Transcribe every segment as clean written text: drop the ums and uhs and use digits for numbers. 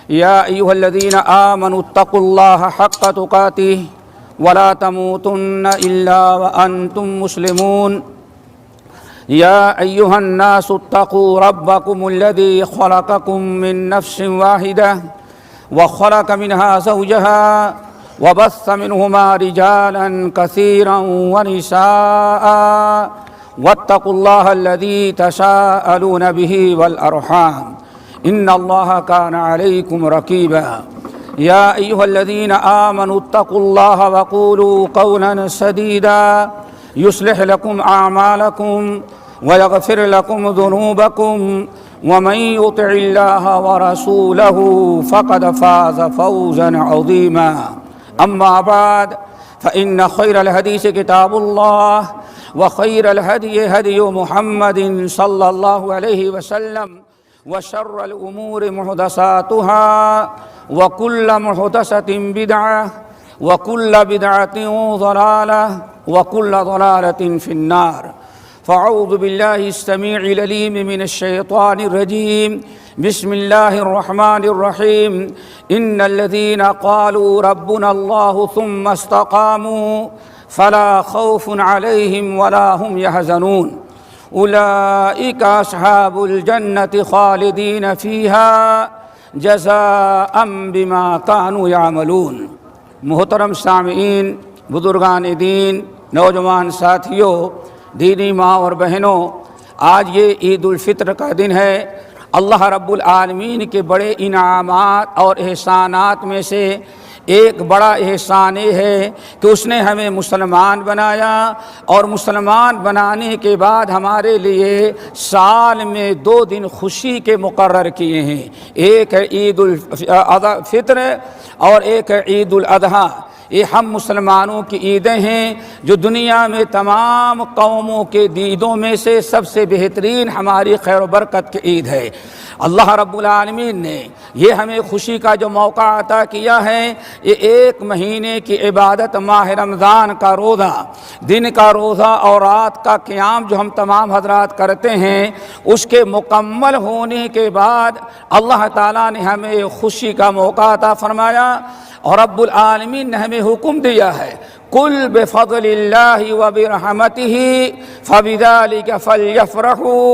يا أيها الذين آمنوا اتقوا الله حق تقاته ولا تموتن إلا وأنتم مسلمون. يا أيها الناس اتقوا ربكم الذي خلقكم من نفس واحدة وخلق منها زوجها وبث منهما رجالا كثيرا ونساء واتقوا الله الذي تساءلون به والأرحام إن الله كان عليكم رقيبا. يا أيها الذين آمنوا اتقوا الله وقولوا قولا سديدا يصلح لكم أعمالكم ويغفر لكم ذنوبكم ومن يطع الله ورسوله فقد فاز فوزا عظيما. أما بعد فإن خير الحديث كتاب الله وخير الهدي هدي محمد صلى الله عليه وسلم وشر الأمور محدثاتها وكل محدثة بدعة وكل بدعة ضلالة وكل ضلالة في النار. فأعوذ بالله السميع العليم من الشيطان الرجيم. بسم الله الرحمن الرحيم. إن الذين قالوا ربنا الله ثم استقاموا فلا خوف عليهم ولا هم يحزنون أولئك أصحاب الجنة خالدين فيها جزاء بما كانوا يعملون. محترم سامعین، بزرگان دین، نوجوان ساتھیوں، دینی ماں اور بہنوں، آج یہ عید الفطر کا دن ہے۔ اللہ رب العالمین کے بڑے انعامات اور احسانات میں سے ایک بڑا احسان یہ ہے کہ اس نے ہمیں مسلمان بنایا، اور مسلمان بنانے کے بعد ہمارے لیے سال میں 2 دن خوشی کے مقرر کیے ہیں۔ ایک ہے عید الفطر اور ایک ہے عید الاضحیٰ۔ یہ ہم مسلمانوں کی عیدیں ہیں جو دنیا میں تمام قوموں کے عیدوں میں سے سب سے بہترین ہماری خیر و برکت کی عید ہے۔ اللہ رب العالمین نے یہ ہمیں خوشی کا جو موقع عطا کیا ہے، یہ 1 مہینے کی عبادت ماہ رمضان کا روزہ، دن کا روزہ اور رات کا قیام جو ہم تمام حضرات کرتے ہیں، اس کے مکمل ہونے کے بعد اللہ تعالیٰ نے ہمیں خوشی کا موقع عطا فرمایا، اور رب العالمین نے ہمیں حکم دیا ہے قُلْ بِفَضْلِ اللَّهِ وَبِرَحْمَتِهِ فَبِذَلِكَ فَلْيَفْرَحُوا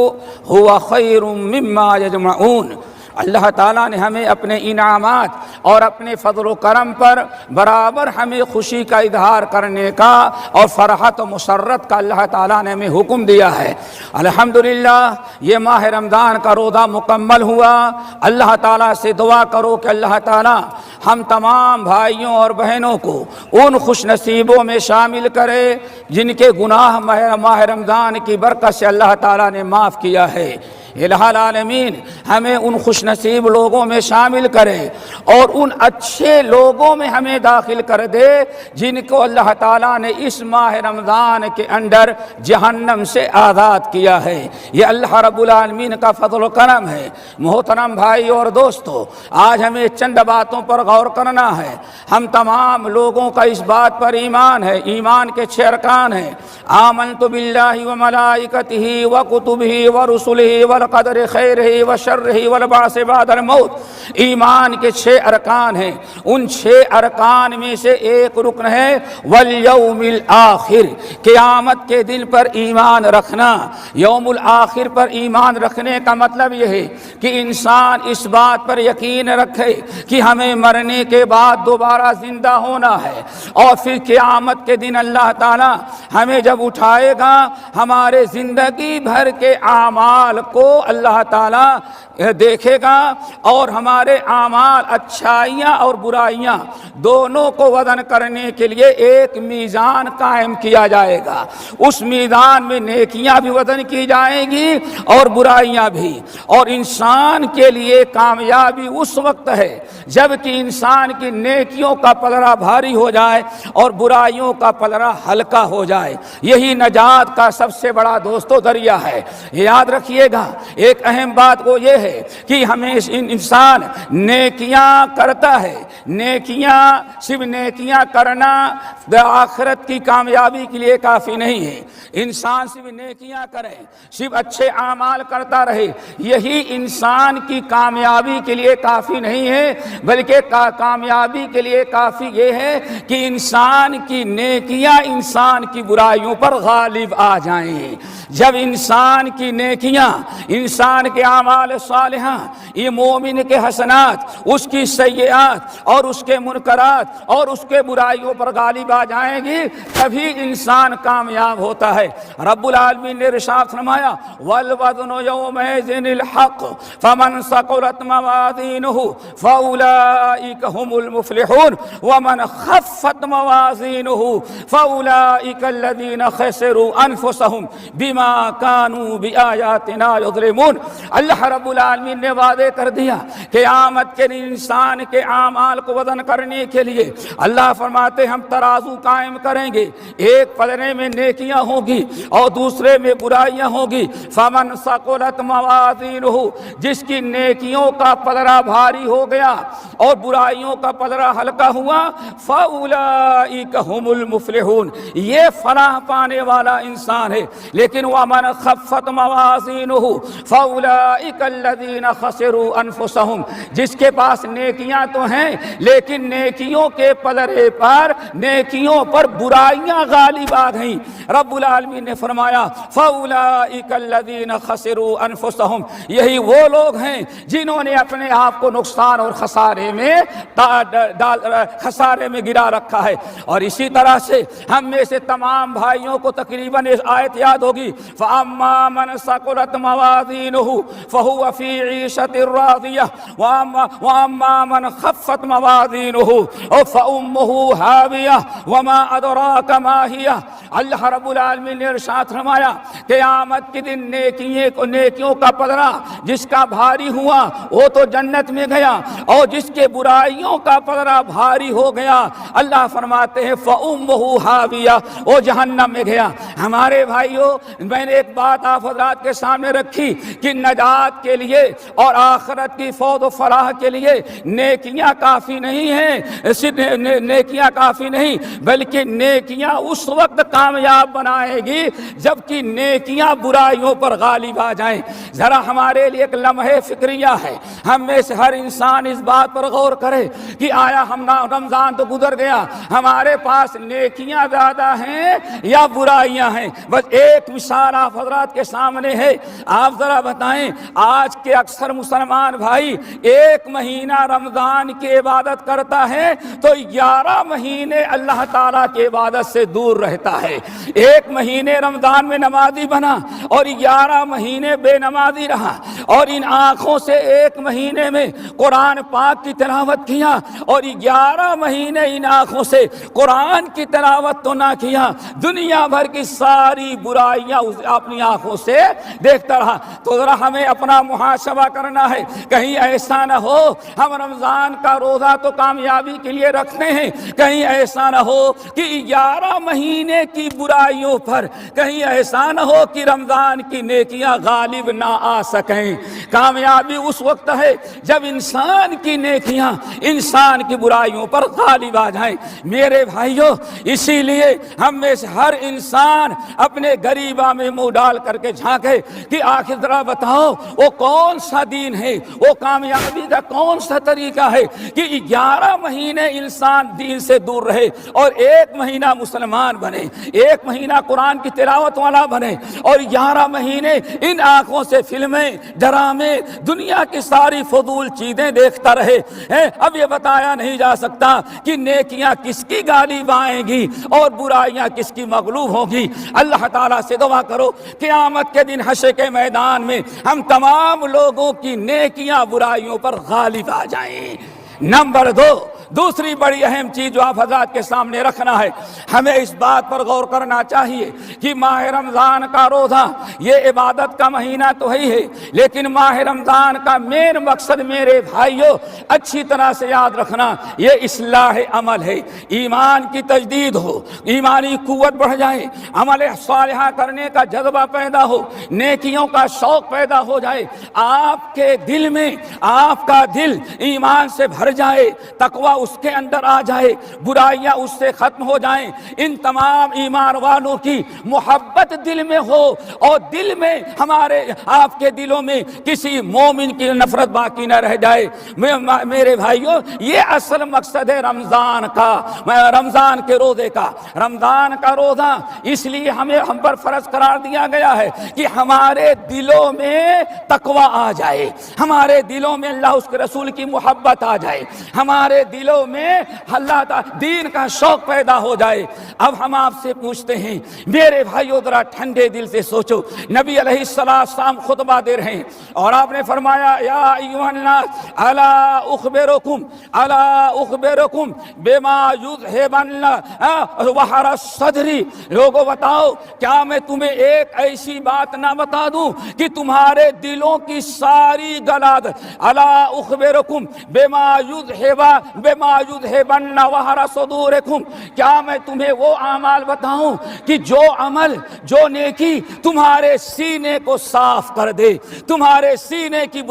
هُوَ خَيْرٌ مِّمَّا يَجْمَعُونَ۔ اللہ تعالیٰ نے ہمیں اپنے انعامات اور اپنے فضل و کرم پر برابر ہمیں خوشی کا اظہار کرنے کا اور فرحت و مسرت کا اللہ تعالیٰ نے ہمیں حکم دیا ہے۔ الحمدللہ یہ ماہ رمضان کا روزہ مکمل ہوا۔ اللہ تعالیٰ سے دعا کرو کہ اللہ تعالیٰ ہم تمام بھائیوں اور بہنوں کو ان خوش نصیبوں میں شامل کرے جن کے گناہ ماہ رمضان کی برکت سے اللہ تعالیٰ نے معاف کیا ہے۔ الہ العالمین ہمیں ان خوش نصیب لوگوں میں شامل کرے اور ان اچھے لوگوں میں ہمیں داخل کر دے جن کو اللہ تعالیٰ نے اس ماہ رمضان کے اندر جہنم سے آزاد کیا ہے۔ یہ اللہ رب العالمین کا فضل و کرم ہے۔ محترم بھائی اور دوستو، آج ہمیں چند باتوں پر غور کرنا ہے۔ ہم تمام لوگوں کا اس بات پر ایمان ہے، ایمان کے 6 ارکان ہیں۔ آمنت باللہ وملائکتہ وکتبہ ورسلہ قدر خیر و شر والبعث بعد الموت۔ ایمان کے 6 ارکان ہیں۔ ان 6 ارکان میں سے ایک رکن ہے والیوم الآخر، قیامت کے دن پر ایمان رکھنا۔ یوم الآخر پر ایمان رکھنے کا مطلب یہ ہے کہ انسان اس بات پر یقین رکھے کہ ہمیں مرنے کے بعد دوبارہ زندہ ہونا ہے، اور پھر قیامت کے دن اللہ تعالیٰ ہمیں جب اٹھائے گا، ہمارے زندگی بھر کے اعمال کو اللہ تعالیٰ دیکھے گا، اور ہمارے اعمال اچھائیاں اور برائیاں دونوں کو وزن کرنے کے لیے ایک میزان قائم کیا جائے گا۔ اس میزان میں نیکیاں بھی وزن کی جائیں گی اور برائیاں بھی، اور انسان کے لیے کامیابی اس وقت ہے جب کہ انسان کی نیکیوں کا پلڑا بھاری ہو جائے اور برائیوں کا پلڑا ہلکا ہو جائے۔ یہی نجات کا سب سے بڑا دوستو ذریعہ ہے۔ یاد رکھیے گا ایک اہم بات وہ یہ ہے کہ ہمیشہ انسان نیکیاں کرتا ہے، نیکیاں صرف نیکیاں کرنا آخرت کی کامیابی کے لیے کافی نہیں ہے۔ انسان صرف نیکیاں کرے، صرف اچھے اعمال کرتا رہے، یہی انسان کی کامیابی کے لیے کافی نہیں ہے، بلکہ کامیابی کے لیے کافی یہ ہے کہ انسان کی نیکیاں انسان کی برائیوں پر غالب آ جائیں۔ جب انسان کی نیکیاں، انسان کے اعمال صالحہ، یہ مومن کے حسنات، اس کی سیئات اور اس کے منکرات اور اس کے برائیوں پر غالب آ جائیں گی، تبھی انسان کامیاب ہوتا ہے۔ رب العالمین نے ارشاد فرمایا والوزن یومئذ الحق فمن ثقلت موازینہ فاولئک هم المفلحون ومن خفت موازینہ فاولئک الذین خسروا انفسهم بما كانوا بآیاتنا یظلمون۔ اللہ رب العالمین نے وعدے کر دیا قیامت کے دن انسان کے اعمال کو وزن کرنے کے لیے اللہ فرماتے ہم ترازو قائم کریں گے، ایک پلڑے میں نیکیاں ہوگی اور دوسرے میں برائیاں ہوگی۔ فمن ثقلت موازینہ، جس کی نیکیوں کا پلڑا بھاری ہو گیا اور برائیوں کا پلڑا ہلکا ہوا، فاولئک هم المفلحون، یہ فلاح پانے والا انسان ہے۔ لیکن ومن خفت موازینہ فاولئک الذین خسروا انفسهم، جس کے پاس نیکیاں تو ہیں لیکن نیکیوں کے پلڑے پر، نیکیوں پر برائیاں غالب آ گئیں، رب العالمین نے فرمایا فاولئک الذین خسروا انفسهم، یہی وہ لوگ ہیں جنہوں نے اپنے آپ کو نقصان اور خسارے میں گرا رکھا ہے۔ اور اسی طرح سے ہم میں سے تمام بھائیوں کو تقریباً اس آیت یاد ہوگی فَأَمَّا مَنْ ثَقُلَتْ مَوَازِينُهُ فَهُوَ فِي عِيشَةٍ رَاضِيَةٍ وَأَمَّا مَنْ خَفَّتْ مَوَازِينُهُ فَأُمُّهُ هَاوِيَةٌ وَمَا أَدْرَاكَ مَا هِيَهْ۔ اللہ رب العالمین نے ارشاد فرمایا قیامت کے دن نیکیوں کا پلڑا جس کا بھاری ہوا وہ تو جنت میں گیا، اور جس کے برائیوں کا پلڑا بھاری ہو گیا اللہ فرماتے ہیں فَأُمُّهُ هَاوِيَةٌ، وہ جہنم میں گیا۔ ہمارے بھائیوں، میں نے ایک بات آپ حضرات کے سامنے رکھی کہ نجات کے لیے اور آخرت کی فوز و فلاح کے لیے نیکیاں کافی نہیں ہیں، صرف نیکیاں کافی نہیں بلکہ نیکیاں اس وقت کامیاب بنائے گی جبکہ نیکیاں برائیوں پر غالب آ جائیں۔ ذرا ہمارے لیے ایک لمحے فکریہ ہے، ہم میں سے ہر انسان اس بات پر غور کرے کہ آیا ہم رمضان تو گزر گیا، ہمارے پاس نیکیاں زیادہ ہیں یا برائیاں ہیں؟ بس ایک مثال آپ حضرات کے سامنے ہے، آپ ذرا بتائیں آج کے اکثر مسلمان بھائی ایک مہینہ رمضان کی عبادت کرتا ہے تو 11 مہینے اللہ تعالیٰ کی عبادت سے دور رہتا ہے۔ ایک مہینے رمضان میں نمازی بنا اور 11 مہینے بے نمازی رہا، اور ان آنکھوں سے ایک مہینے میں قرآن پاک کی تلاوت کیا اور 11 مہینے ان آنکھوں سے قرآن کی تلاوت تو نہ کیا، دنیا بھر کی ساری برائیاں اپنی آنکھوں سے دیکھتا رہا۔ تو ذرا ہمیں اپنا محاسبہ کرنا ہے، کہیں ایسا نہ ہو ہم رمضان کا روزہ تو کامیابی کے لیے رکھتے ہیں، کہیں ایسا نہ ہو کہ 11 مہینے کی برائیوں پر کہیں ایسا نہ ہو کہ رمضان کی نیکیاں غالب نہ آ سکیں۔ کامیابی اس وقت ہے جب انسان کی نیکیاں انسان کی برائیوں پر غالب آ جائیں۔ میرے بھائیوں، اسی لیے ہم میں سے ہر انسان اپنے گریباں میں منہ ڈال کر کے جھانکے کہ آخر ذرا بتاؤ وہ کون سا دین ہے، وہ کامیابی کا کون سا طریقہ ہے کہ 11 مہینے انسان دین سے دور رہے اور ایک مہینہ مسلمان بنے، ایک مہینہ قرآن کی تلاوت والا بنے، اور 11 مہینے ان آنکھوں سے فلمیں، ڈرامے، دنیا کی ساری فضول چیزیں دیکھتا رہے۔ اب یہ بتایا نہیں جا سکتا کہ نیکیاں کس کی غالب آئیں گی اور برائیاں کس کی مغلوب ہوں گی۔ اللہ تعالیٰ سے دعا کرو قیامت کے دن حشر کے میدان میں ہم تمام لوگوں کی نیکیاں برائیوں پر غالب آ جائیں۔ نمبر 2، دوسری بڑی اہم چیز جو آپ حضرات کے سامنے رکھنا ہے، ہمیں اس بات پر غور کرنا چاہیے کہ ماہ رمضان کا روزہ یہ عبادت کا مہینہ تو ہی ہے، لیکن ماہ رمضان کا مین مقصد میرے بھائیوں اچھی طرح سے یاد رکھنا، یہ اصلاح عمل ہے، ایمان کی تجدید ہو، ایمانی قوت بڑھ جائے، عمل صالحہ کرنے کا جذبہ پیدا ہو، نیکیوں کا شوق پیدا ہو جائے، آپ کے دل میں آپ کا دل ایمان سے بھر جائے، تقوی اس کے اندر آ جائے، برائیاں اس سے ختم ہو جائیں، ان تمام ایمان والوں کی محبت دل میں ہو، اور دل میں ہمارے آپ کے دلوں میں کسی مومن کی نفرت باقی نہ رہ جائے۔ میرے بھائیوں، یہ اصل مقصد ہے رمضان کا، رمضان کے روزے کا۔ رمضان کا روزہ اس لیے ہم پر فرض قرار دیا گیا ہے کہ ہمارے دلوں میں تقوی آ جائے، ہمارے دلوں میں اللہ اس کے رسول کی محبت آ جائے، ہمارے دلوں میں اللہ تعالی دین کا شوق پیدا ہو جائے۔ اب ہم آپ سے پوچھتے ہیں میرے بھائیو، ذرا ٹھنڈے دل سے سوچو، نبی علیہ السلام خطبہ دے رہے ہیں اور آپ نے فرمایا یا ایھا الناس الا اخبرکم بما یذھبن وحر الصدر، لوگوں بتاؤ کیا میں تمہیں ایک ایسی بات نہ بتا دوں کہ تمہارے دلوں کی ساری غلاظت، الا اخبرکم بما یذھبن وحر صدورکم، کیا میں تمہیں وہ اعمال بتاؤں کہ جو عمل، جو نیکی تمہارے سینے کو صاف کر دے، تمہارے سینے کی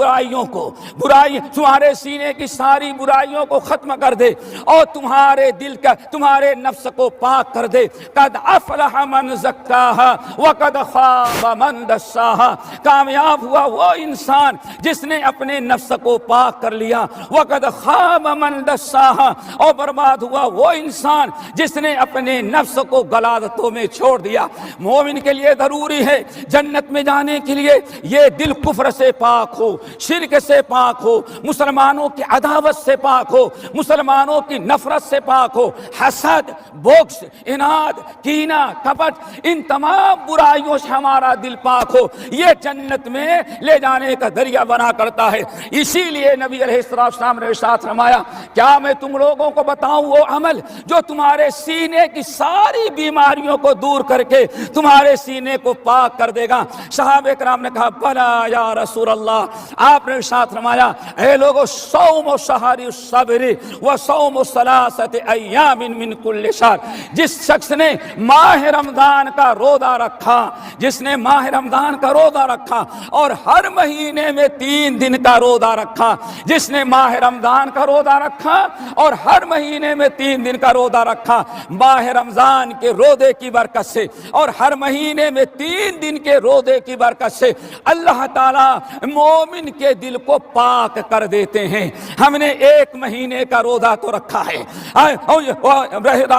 تمہارے سینے کی ساری برائیوں کو ختم کر دے، اور تمہارے دل کا، تمہارے نفس کو پاک کر دے۔ قد افلح من زکاہا وقد خاب من دساہا، کامیاب ہوا وہ انسان جس نے اپنے نفس کو پاک کر لیا، وقد خاب من دساہا، اور برباد ہوا وہ انسان جس نے اپنے نفس کو غلاظتوں میں چھوڑ دیا۔ مومن کے لیے ضروری ہے جنت میں جانے کے لیے یہ دل کفر سے پاک ہو، شرک سے پاک ہو، مسلمانوں کی عداوت سے پاک ہو، مسلمانوں کی نفرت سے پاک ہو، حسد، بغض، اناد، کینہ، کپٹ، ان تمام برائیوں سے ہمارا دل پاک ہو، یہ جنت میں لے جانے کا ذریعہ بنا کرتا ہے۔ اسی لیے نبی علیہ السلام نے ارشاد فرمایا کیا میں تم لوگوں کو بتاؤں وہ عمل جو تمہارے سینے کی ساری بیماریوں کو دور کر کے تمہارے سینے کو پاک کر دے گا؟ صحابہ کرام نے کہا بلا یا رسول اللہ۔ آپ نے ارشاد فرمایا اے لوگو، صوم و شہری الصبر و صوم ثلاثۃ ایام من کل شہر، جس شخص نے ماہ رمضان کا روزہ رکھا، جس نے ماہ رمضان کا روزہ رکھا اور ہر مہینے میں 3 دن کا روزہ رکھا، جس نے ماہ رمضان کا روزہ رکھا اور ہر مہینے میں 3 دن کا روزہ رکھا، ماہ رمضان کے روزے کی برکت سے اور ہر مہینے میں 3 دن کے روزے کی برکت سے اللہ تعالی مومن کے دل کو پاک کر دیتے ہیں۔ ہم نے 1 مہینے کا روزہ تو رکھا ہے،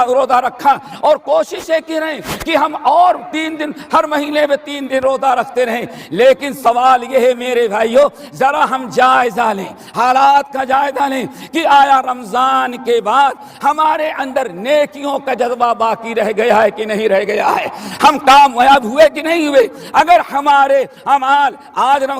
روزہ رکھا اور کوشش کی رہے کہ ہم اور 3 دن، ہر مہینے میں 3 دن روزہ رکھتے رہیں، لیکن سوال یہ ہے میرے بھائیو، ذرا ہم جائزہ لیں، حالات کا جائزہ لیں کہ آیا رمضان کے بعد ہمارے اندر نیکیوں کا جذبہ باقی رہ گیا ہے کہ نہیں رہ گیا ہے، ہم کامیاب ہوئے کہ نہیں ہوئے۔ اگر ہمارے اعمال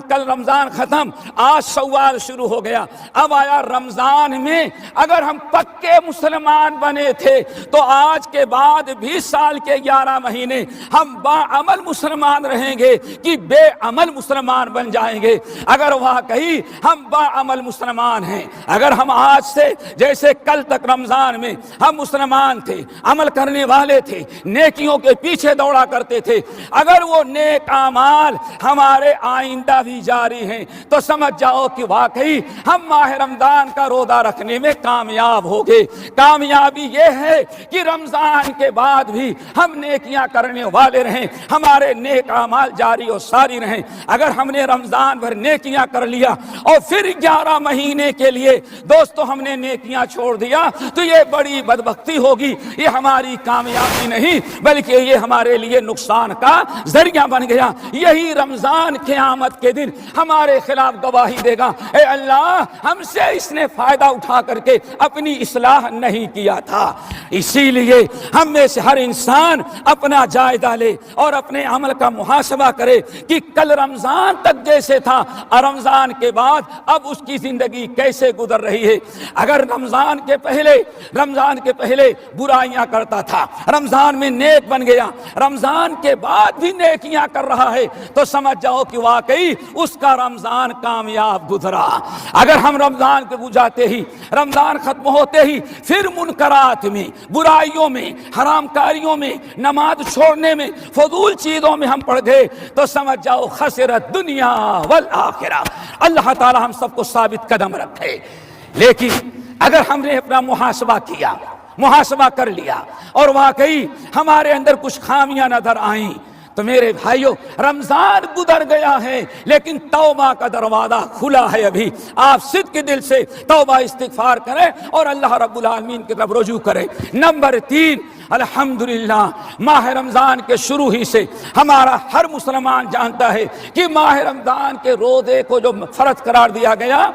کل رمضان ختم، آج شوال شروع ہو گیا، اب آیا رمضان میں اگر ہم پکے مسلمان بنے تھے تو آج کے بعد بھی سال کے 11 مہینے ہم باعمل مسلمان رہیں گے کہ بے عمل مسلمان بن جائیں گے؟ اگر واقعی ہم باعمل مسلمان ہیں، اگر ہم آج سے جیسے کل تک رمضان میں ہم مسلمان تھے، عمل کرنے والے تھے، نیکیوں کے پیچھے دوڑا کرتے تھے، اگر وہ نیک اعمال ہمارے آئندہ بھی جاری ہیں تو سمجھ جاؤ کہ واقعی ہم ماہ رمضان کا روزہ رکھنے میں کامیاب ہو گئے۔ کامیابی یہ ہے کہ رمضان کے بعد بھی ہم نیکیاں کرنے والے رہیں، ہمارے نیک اعمال جاری و ساری رہیں۔ اگر ہم نے رمضان بھر نیکیاں کر لیا اور پھر 11 مہینے کے لیے دوستو ہم نے نیکیاں چھوڑ دیا تو یہ بڑی بدبختی ہوگی، یہ ہماری کامیابی نہیں بلکہ یہ ہمارے لیے نقصان کا ذریعہ بن گیا۔ یہی رمضان قیامت کے دن ہمارے خلاف گواہی دے گا، اے اللہ ہم سے اس نے فائدہ اٹھا کر کے اپنی اصلاح نہیں کیا تھا۔ اسی لیے ہم میں سے ہر انسان اپنا جائزہ لے اور اپنے عمل کا محاسبہ کرے کہ کل رمضان تک جیسے تھا اور رمضان کے بعد اب اس کی زندگی کیسے گزر رہی ہے۔ اگر رمضان کے پہلے برائیاں کرتا تھا، رمضان میں نیک بن گیا، رمضان کے بعد بھی نیکیاں کر رہا ہے، تو سمجھ جاؤ کہ واقعی اس کا رمضان کامیاب گزرا۔ اگر ہم رمضان کے گزرتے ہی، رمضان ختم ہوتے ہی پھر منکرات میں، برائیوں میں، حرام کاریوں میں، نماز چھوڑنے میں، فضول چیزوں میں ہم پڑ گئے تو سمجھ جاؤ خسرت دنیا والآخرہ۔ اللہ تعالی ہم سب کو ثابت قدم رکھے۔ لیکن اگر ہم نے اپنا محاسبہ کیا، محاسبہ کر لیا اور واقعی ہمارے اندر کچھ خامیاں نظر آئیں تو میرے بھائیو رمضان گزر گیا ہے لیکن توبہ کا دروازہ کھلا ہے۔ ابھی آپ صدق کے دل سے توبہ استغفار کریں اور اللہ رب العالمین کی طرف رجوع کریں۔ نمبر 3، الحمدللہ ماہ رمضان کے شروع ہی سے ہمارا ہر مسلمان جانتا ہے کہ ماہ رمضان کے روزے کو جو فرض قرار دیا گیا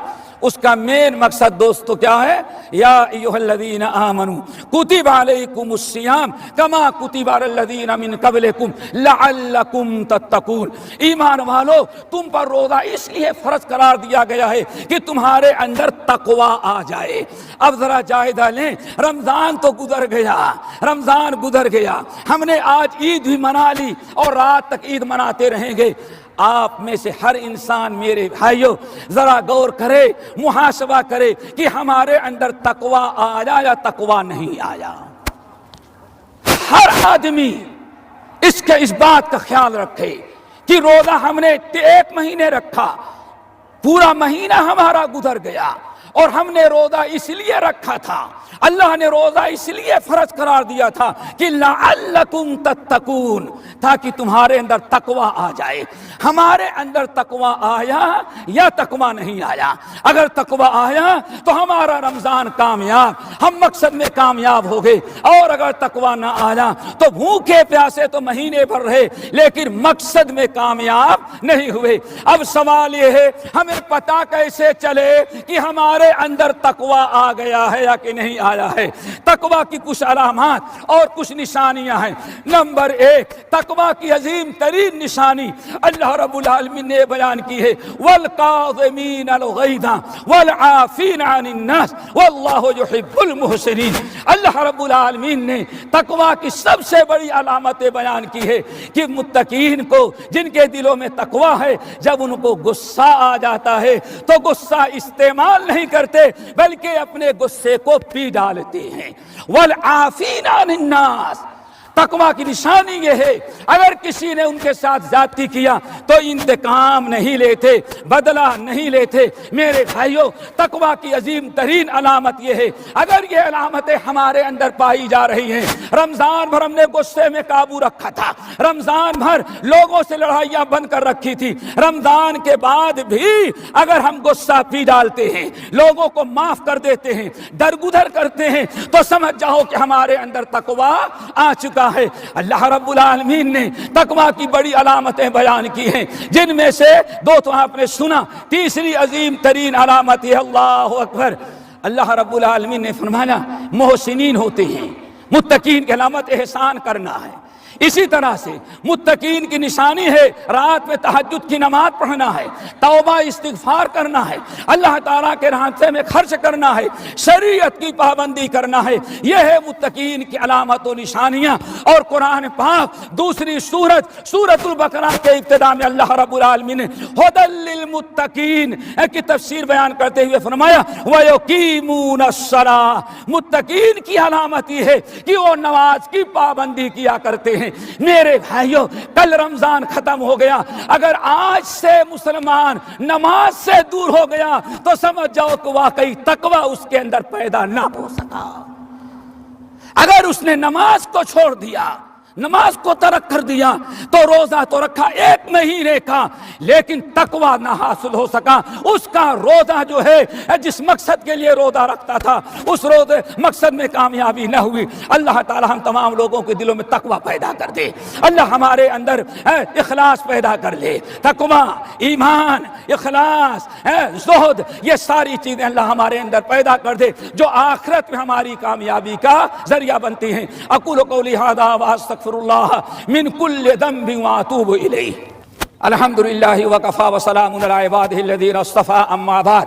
اس کا مین مقصد دوستو کیا ہے؟ یا ایھا الذین آمنوا کتب علیکم الصیام کما کتب علی الذین من قبلکم لعلکم تتقون۔ ایمان والو تم پر روزہ اس لیے فرض قرار دیا گیا ہے کہ تمہارے اندر تقوی آ جائے۔ اب ذرا جائزہ لیں، رمضان تو گزر گیا، رمضان گزر گیا، ہم نے آج عید بھی منا لی اور رات تک عید مناتے رہیں گے۔ آپ میں سے ہر انسان میرے بھائیوں ذرا غور کرے، محاسبہ کرے کہ ہمارے اندر تقوی آیا یا تقوی نہیں آیا۔ ہر آدمی اس بات کا خیال رکھے کہ روزہ ہم نے 1 مہینے رکھا، پورا مہینہ ہمارا گزر گیا اور ہم نے روزہ اس لیے رکھا تھا، اللہ نے روزہ اس لیے فرض قرار دیا تھا کہ لعلکم تتقون، تاکہ تمہارے اندر تقوی آ جائے۔ ہمارے اندر تقوی آیا یا تقوی نہیں آیا؟ اگر تقوی آیا تو ہمارا رمضان کامیاب، ہم مقصد میں کامیاب ہو گئے، اور اگر تقوی نہ آیا تو بھوکے پیاسے تو مہینے بھر رہے لیکن مقصد میں کامیاب نہیں ہوئے۔ اب سوال یہ ہے ہمیں پتہ کیسے چلے کہ ہمارے اندر تقوی آ گیا ہے یا کہ نہیں آیا ہے؟ تقوی کی کچھ علامات اور کچھ نشانیاں ہیں۔ نمبر 1، تقوی کی عظیم ترین نشانی اللہ رب العالمین نے بیان کی ہے، والکاظمین الغیظ والعافین عن الناس واللہ یحب المحسنین۔ اللہ رب العالمین نے تقوی کی سب سے بڑی علامتیں بیان کی ہے کہ متقین کو، جن کے دلوں میں تقوی ہے، جب ان کو غصہ آ جاتا ہے تو غصہ استعمال نہیں کرتے بلکہ اپنے غصے کو پی ڈالتے ہیں۔ والعافین عن الناس، تقوی کی نشانی یہ ہے اگر کسی نے ان کے ساتھ زیادتی کیا تو انتقام نہیں لیتے، بدلہ نہیں لیتے۔ میرے بھائیوں تقوی کی عظیم ترین علامت یہ ہے، اگر یہ علامتیں ہمارے اندر پائی جا رہی ہیں، رمضان بھر ہم نے غصے میں قابو رکھا تھا، رمضان بھر لوگوں سے لڑائیاں بند کر رکھی تھی، رمضان کے بعد بھی اگر ہم غصہ پی ڈالتے ہیں، لوگوں کو معاف کر دیتے ہیں، درگزر کرتے ہیں، تو سمجھ جاؤ کہ ہمارے اندر تقوی آ چکا ہے۔ اللہ رب العالمین نے تقوی کی بڑی علامتیں بیان کی ہیں، جن میں سے 2 تو آپ نے سنا، تیسری عظیم ترین علامت ہے اللہ اکبر، اللہ رب العالمین نے فرمایا محسنین ہوتے ہیں، متقین کی علامت احسان کرنا ہے۔ اسی طرح سے متقین کی نشانی ہے رات میں تہجد کی نماز پڑھنا ہے، توبہ استغفار کرنا ہے، اللہ تعالیٰ کے راستے میں خرچ کرنا ہے، شریعت کی پابندی کرنا ہے۔ یہ ہے متقین کی علامت و نشانیاں۔ اور قرآن پاک دوسری سورۃ البقرہ کے ابتدا میں اللہ رب العالمین نے ھدی للمتقین کی تفسیر بیان کرتے ہوئے فرمایا وَيُقِيمُونَ الصَّلَاةَ، متقین کی علامت یہ ہے کہ وہ نماز کی پابندی کیا کرتے ہیں۔ میرے بھائیوں کل رمضان ختم ہو گیا، اگر آج سے مسلمان نماز سے دور ہو گیا تو سمجھ جاؤ کہ واقعی تقوی اس کے اندر پیدا نہ ہو سکا۔ اگر اس نے نماز کو چھوڑ دیا، نماز کو ترک کر دیا تو روزہ تو رکھا 1 مہینے کا لیکن تقوی نہ حاصل ہو سکا۔ اس کا روزہ جو ہے جس مقصد کے لیے روزہ رکھتا تھا اس روزے مقصد میں کامیابی نہ ہوئی۔ اللہ تعالی ہم تمام لوگوں کے دلوں میں تقوی پیدا کر دے، اللہ ہمارے اندر اخلاص پیدا کر لے۔ تقوی، ایمان، اخلاص، زہد، یہ ساری چیزیں اللہ ہمارے اندر پیدا کر دے جو آخرت میں ہماری کامیابی کا ذریعہ بنتی ہیں۔ اقول قولی ھذا واستغفر اللہ من کل ذنب واتوب الیہ۔ الحمدللہ وکفی وسلام علی عبادہ الذین اصطفی، اما بعد۔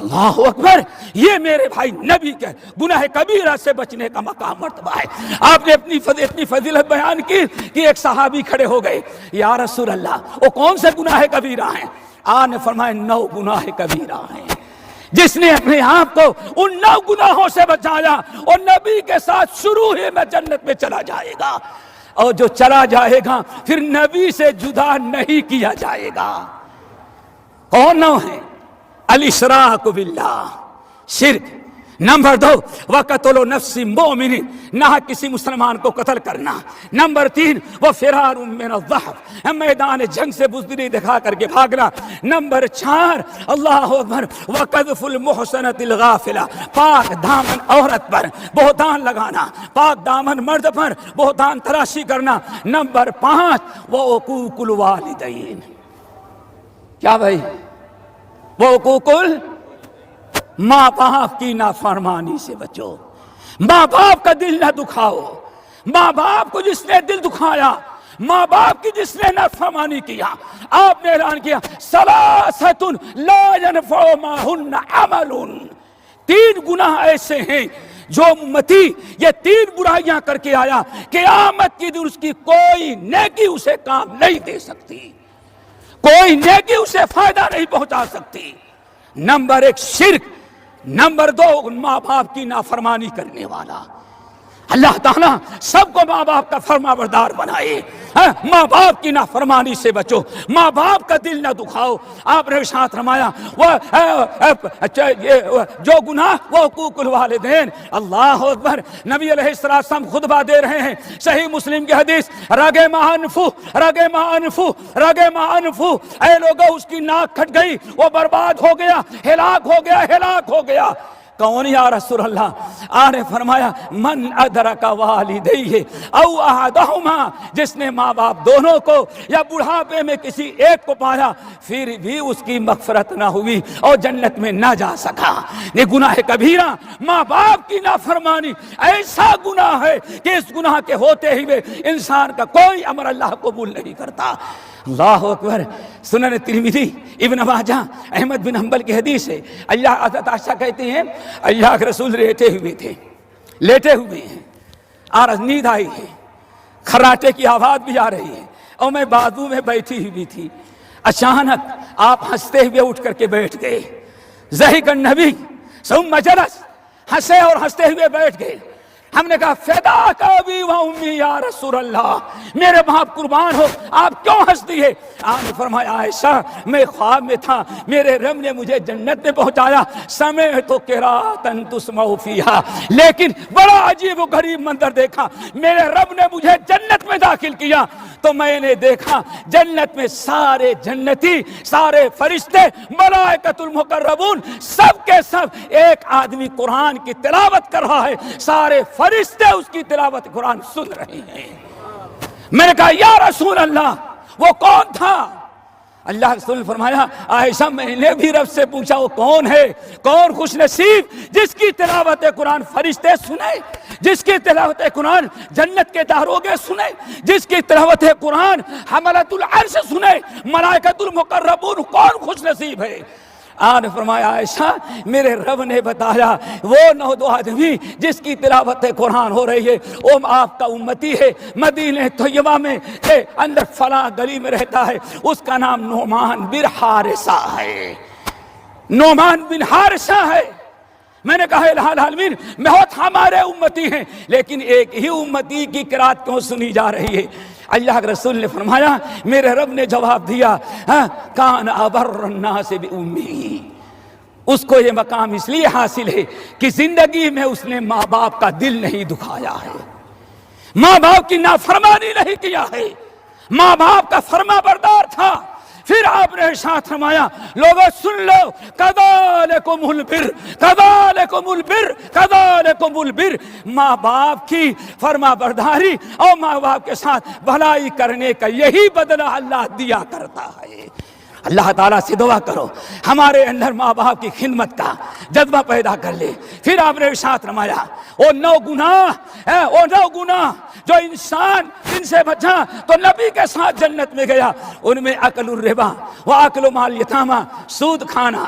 اللہ اکبر، یہ میرے بھائی نبی کے گناہ کبیرہ سے بچنے کا مقام مرتبہ ہے۔ آپ نے اپنی فضیلت بیان کی کہ ایک صحابی کھڑے ہو گئے، یا رسول اللہ وہ کون سے گناہ کبیرہ ہیں؟ آپ نے فرمایا 9 گناہ کبیرہ ہیں۔ جس نے اپنے آپ کو ان 9 گناہوں سے بچایا اور نبی کے ساتھ شروع ہی میں جنت میں چلا جائے گا، اور جو چلا جائے گا پھر نبی سے جدا نہیں کیا جائے گا۔ کون 9 ہے؟ الاشراک باللہ، شرک۔ نمبر 2 وقتل نفس مومن، نہ کسی مسلمان کو قتل کرنا۔ نمبر 3 وہ فرار من الضحف، میدان جنگ سے بزدلی دکھا کر کے بھاگنا۔ نمبر 4 اللہ اکبر وقذف المحصنۃ الغافلہ، پاک دامن عورت پر بہتان لگانا، پاک دامن مرد پر بہتان تراشی کرنا۔ نمبر 5 وہ عقوق الوالدین، کیا بھائی؟ وہ حقوق ماں باپ کی نافرمانی سے بچو، ماں باپ کا دل نہ دکھاؤ۔ ماں باپ کو جس نے دل دکھایا، ماں باپ کی جس نے نافرمانی کیا، آپ نے اعلان کیا ثلاثۃ لا ينفع معهن عمل، 3 گناہ ایسے ہیں جو امتی یہ 3 برائیاں کر کے آیا، قیامت کی دن اس کی کوئی نیکی اسے کام نہیں دے سکتی، کوئی نیکی اسے فائدہ نہیں پہنچا سکتی۔ نمبر 1 شرک، نمبر 2 ماں باپ کی نافرمانی کرنے والا۔ اللہ تعالیٰ سب کو ماں باپ کا فرما بردار بنائے۔ ماں باپ کی نافرمانی سے بچو، ماں باپ کا دل نہ دکھاؤ۔ آپ نے ارشاد فرمایا جو گناہ وہ حقوق الوالدین۔ اللہ اکبر، نبی علیہ السلام خطبہ دے رہے ہیں، صحیح مسلم کی حدیث، رگے ماں انفو، اے لوگو اس کی ناک کھٹ گئی، وہ برباد ہو گیا، ہلاک ہو گیا۔ کون یا رسول اللہ؟ آپ نے فرمایا من ادرک والدیہ او احدہما، جس نے ماں باپ دونوں کو یا بڑھاپے میں کسی ایک کو پایا پھر بھی اس کی مغفرت نہ ہوئی اور جنت میں نہ جا سکا۔ یہ گناہ کبیرہ، ماں باپ کی نافرمانی ایسا گناہ ہے کہ اس گناہ کے ہوتے ہی انسان کا کوئی عمل اللہ قبول نہیں کرتا۔ اللہ اکبر، سنن ترمذی، ابن ماجہ، احمد بن حنبل کی حدیث ہے۔ اللہ حضرت عائشہ کہتے ہیں اللہ کے رسول لیٹے ہوئے ہیں اور نیند آئی ہے، خراٹے کی آواز بھی آ رہی ہے اور میں بازو میں بیٹھی ہوئی تھی، اچانک آپ ہنستے ہوئے اٹھ کر کے بیٹھ گئے۔ ضحک النبی ثم جلس، ہنسے اور ہنستے ہوئے بیٹھ گئے۔ ہم نے کہا فداک ابی و امی یا رسول اللہ، میرے باپ قربان ہو، آپ کیوں ہنستی ہے؟ آپ نے فرمایا عائشہ میں خواب میں تھا، میرے رب نے مجھے جنت میں پہنچایا، سمعت قراءۃ تسمع فیہا، لیکن بڑا عجیب و غریب منظر دیکھا، میرے رب نے مجھے جنت میں داخل کیا تو میں نے دیکھا جنت میں سارے جنتی، سارے فرشتے، ملائکۃ المقربون، سب کے سب ایک آدمی قرآن کی تلاوت کر رہا ہے، سارے فرشتے اس کی تلاوت قرآن سن رہے ہیں۔ میں نے کہا یا رسول اللہ وہ کون تھا؟ اللہ کے رسول نے فرمایا عائشہ میں نے بھی رب سے پوچھا وہ کون ہے؟ کون خوش نصیب جس کی تلاوت قرآن فرشتے سنے، جس کی تلاوت قرآن جنت کے داروغے سنے، جس کی تلاوت قرآن حملۃ العرش سنے، ملائکۃ المقربون، کون خوش نصیب ہے؟ آپ نے فرمایا عائشہ میرے رب نے بتایا وہ 9 آدمی جس کی تلاوت قرآن ہو رہی ہے وہ آپ کا امتی ہے، مدینہ طیبہ میں اندر فلاں گلی میں رہتا ہے، اس کا نام نعمان بن حارثہ ہے، نعمان بن حارثہ ہے۔ میں نے کہا الہ العالمین بہت ہمارے امتی ہیں لیکن ایک ہی امتی کی قرات کیوں سنی جا رہی ہے؟ اللہ کے رسول نے فرمایا میرے رب نے جواب دیا کان ابر الناس بامہ، اس کو یہ مقام اس لیے حاصل ہے کہ زندگی میں اس نے ماں باپ کا دل نہیں دکھایا ہے، ماں باپ کی نافرمانی نہیں کیا ہے، ماں باپ کا فرما بردار تھا۔ پھر آپ نے ارشاد فرمایا لوگوں سن لو کذالکم البر، کذالکم البر، کذالکم البر، ماں باپ کی فرما برداری اور ماں باپ کے ساتھ بھلائی کرنے کا یہی بدلہ اللہ دیا کرتا ہے۔ اللہ تعالیٰ سے دعا کرو ہمارے اندر ماں باپ کی خدمت کا جذبہ پیدا کر لے۔ پھر آپ نے ارشاد فرمایا وہ 9 گناہ جو انسان جن سے بچا تو نبی کے ساتھ جنت میں گیا، ان میں اکل الربا و اکل مال یتامہ، سود کھانا،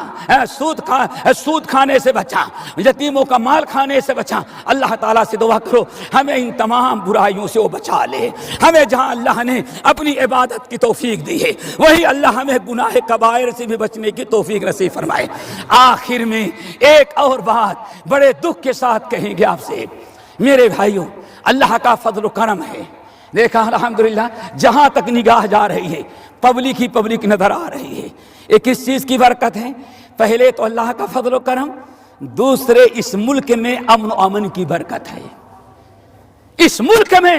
سود کھانے سے بچا، یتیموں کا مال کھانے سے بچا۔ اللہ تعالیٰ سے دعا کرو ہمیں ان تمام برائیوں سے وہ بچا لے۔ ہمیں جہاں اللہ نے اپنی عبادت کی توفیق دی ہے وہی اللہ ہمیں گناہ کبائر سے بھی بچنے کی توفیق نصیب فرمائے۔ آخر میں ایک اور بات بڑے دکھ کے ساتھ کہیں گے آپ سے، میرے بھائیوں، اللہ کا فضل و کرم ہے۔ دیکھا الحمدللہ جہاں تک نگاہ جا رہی ہے پبلک ہی پبلک نظر آ رہی ہے۔ ایک کس چیز کی برکت ہے؟ پہلے تو اللہ کا فضل و کرم، دوسرے اس ملک میں امن و امن کی برکت ہے۔ اس ملک میں،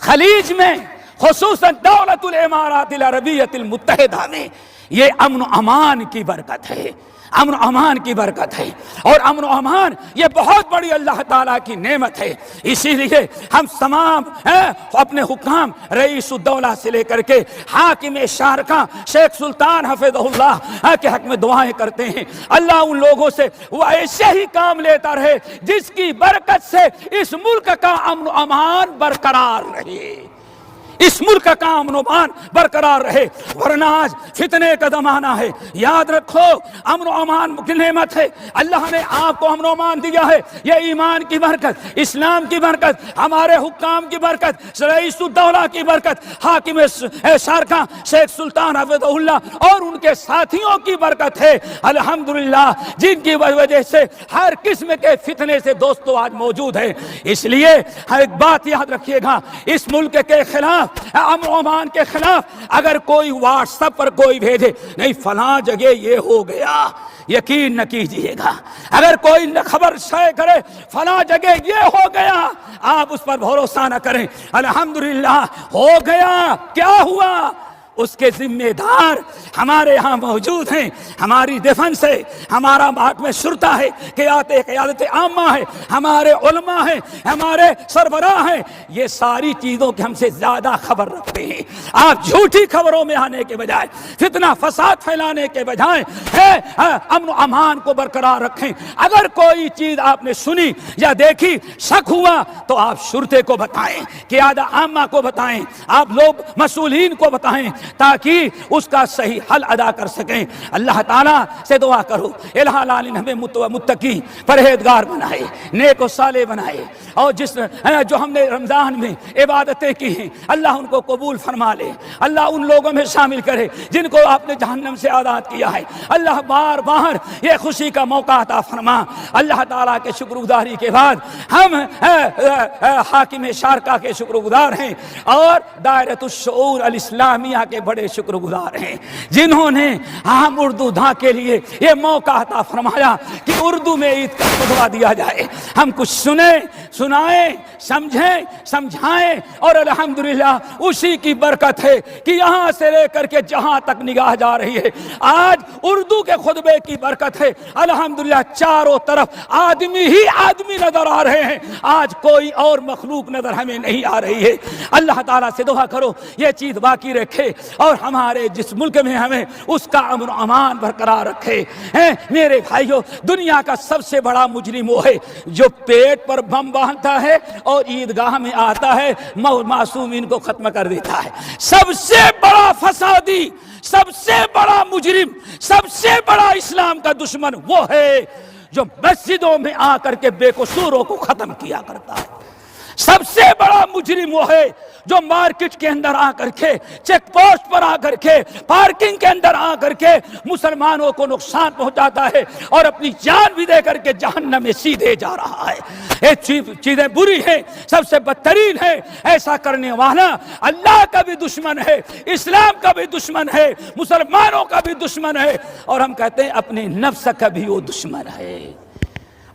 خلیج میں، خصوصاً دولت الامارات العربیہ المتحدہ میں یہ امن و امان کی برکت ہے، امن و امان کی برکت ہے۔ اور امن و امان یہ بہت بڑی اللہ تعالیٰ کی نعمت ہے۔ اسی لیے ہم تمام اپنے حکام، رئیس الدولہ سے لے کر کے حاکم شارقہ شیخ سلطان حفظہ اللہ کے حق میں دعائیں کرتے ہیں، اللہ ان لوگوں سے وہ ایسے ہی کام لیتا رہے جس کی برکت سے اس ملک کا امن و امان برقرار رہے، اس ملک کا امن و امان برقرار رہے، ورنہ آج فتنے کا زمانہ ہے۔ یاد رکھو امن و امان کی نعمت ہے، اللہ نے آپ کو امن و امان دیا ہے، یہ ایمان کی برکت، اسلام کی برکت، ہمارے حکام کی برکت، رئیس الدولہ کی برکت، حاکم شارقہ شیخ سلطان حفظہ اللہ اور ان کے ساتھیوں کی برکت ہے الحمدللہ، جن کی وجہ سے ہر قسم کے فتنے سے دوستو آج موجود ہے۔ اس لیے ہر ایک بات یاد رکھیے گا، اس ملک کے خلاف، امن و امان کے خلاف اگر کوئی واٹس ایپ پر کوئی بھیجے نہیں فلاں جگہ یہ ہو گیا، یقین نہ کیجیے گا۔ اگر کوئی خبر شائع کرے فلاں جگہ یہ ہو گیا، آپ اس پر بھروسہ نہ کریں۔ الحمدللہ ہو گیا، کیا ہوا؟ اس کے ذمہ دار ہمارے ہاں موجود ہیں، ہماری ڈیفنس ہے، ہمارا محکمہ شرطہ ہے، قیادت عامہ ہے، ہمارے علماء ہیں، ہمارے سربراہ ہیں، یہ ساری چیزوں کی ہم سے زیادہ خبر رکھتے ہیں۔ آپ جھوٹی خبروں میں آنے کے بجائے، فتنہ فساد پھیلانے کے بجائے امن و امان کو برقرار رکھیں۔ اگر کوئی چیز آپ نے سنی یا دیکھی، شک ہوا تو آپ شرطے کو بتائیں، قیادت عامہ کو بتائیں، آپ لوگ مسئولین کو بتائیں تاکہ اس کا صحیح حل ادا کر سکیں۔ اللہ تعالیٰ سے دعا کرو الہ العالمین ہمیں متقی پرہیزگار بنائے، نیک و صالح بنائے، اور جو ہم نے رمضان میں عبادتیں کی ہیں اللہ ان کو قبول فرما لے، اللہ ان لوگوں میں شامل کرے جن کو آپ نے جہنم سے آزاد کیا ہے۔ اللہ بار بار یہ خوشی کا موقع عطا فرما۔ اللہ تعالیٰ کے شکر گزاری کے بعد ہم حاکم شارقہ کے شکر گزار ہیں اور دائرۃ الشعور الاسلامیہ کے بڑے شکر گزار ہیں جنہوں نے ہم اردو داں کے لیے یہ موقع عطا فرمایا کہ اردو میں عید کا خطبہ دیا جائے، ہم کچھ سنیں، سنائیں، سمجھیں، سمجھائیں، اور الحمدللہ اسی کی برکت ہے کہ یہاں سے لے کر کے جہاں تک نگاہ جا رہی ہے آج اردو کے خطبے کی برکت ہے۔ الحمدللہ چاروں طرف آدمی ہی آدمی نظر آ رہے ہیں، آج کوئی اور مخلوق نظر ہمیں نہیں آ رہی ہے۔ اللہ تعالیٰ سے دعا کرو یہ چیز باقی رکھے اور ہمارے جس ملک میں ہمیں اس کا امن و امان برقرار رکھے۔ میرے بھائیوں، دنیا کا سب سے بڑا مجرم وہ ہے جو پیٹ پر بم باندھتا ہے اور عیدگاہ میں آتا ہے معصومین کو ختم کر دیتا ہے۔ سب سے بڑا فسادی، سب سے بڑا مجرم، سب سے بڑا اسلام کا دشمن وہ ہے جو مسجدوں میں آ کر کے بے قصوروں کو ختم کیا کرتا ہے۔ سب سے بڑا مجرم وہ ہے جو مارکیٹ کے اندر آ کر کے، چیک پوسٹ پر آ کر کے، پارکنگ کے اندر آ کر کے مسلمانوں کو نقصان پہنچاتا ہے اور اپنی جان بھی دے کر کے جہنم میں سیدھے جا رہا ہے۔ یہ چیزیں بری ہیں، سب سے بدترین ہے۔ ایسا کرنے والا اللہ کا بھی دشمن ہے، اسلام کا بھی دشمن ہے، مسلمانوں کا بھی دشمن ہے، اور ہم کہتے ہیں اپنے نفس کا بھی وہ دشمن ہے۔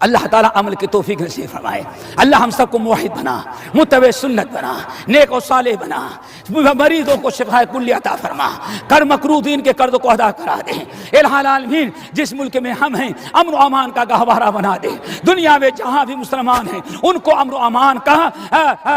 اللہ تعالیٰ عمل کی توفیق نصیب فرمائے۔ اللہ ہم سب کو موحد بنا، متبع سنت بنا، نیک و صالح بنا، مریضوں کو شفائے کلی عطا فرما، کر مکروبین کے قرض کو ادا کرا دے۔ الہ العالمین جس ملک میں ہم ہیں امن و امان کا گہوارہ بنا دے، دنیا میں جہاں بھی مسلمان ہیں ان کو امن و امان کا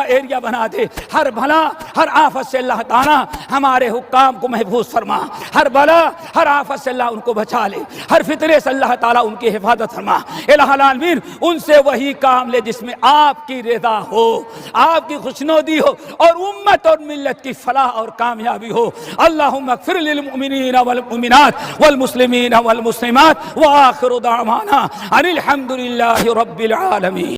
ایریا بنا دے۔ ہر بھلا ہر آفت سے اللہ تعالیٰ ہمارے حکام کو محفوظ فرما، ہر بلا ہر آفت سے اللہ ان کو بچا لے، ہر فتنے سے اللہ تعالیٰ ان کی حفاظت فرما۔ الہ العالمین العالمین ان سے وہی کام لے جس میں آپ کی رضا ہو، آپ کی خوشنودی ہو اور امت اور ملت کی فلاح اور کامیابی ہو۔ اللہم اغفر للمؤمنین والمؤمنات والمسلمین والمسلمات وآخر دعوانا ان الحمد للہ رب العالمین۔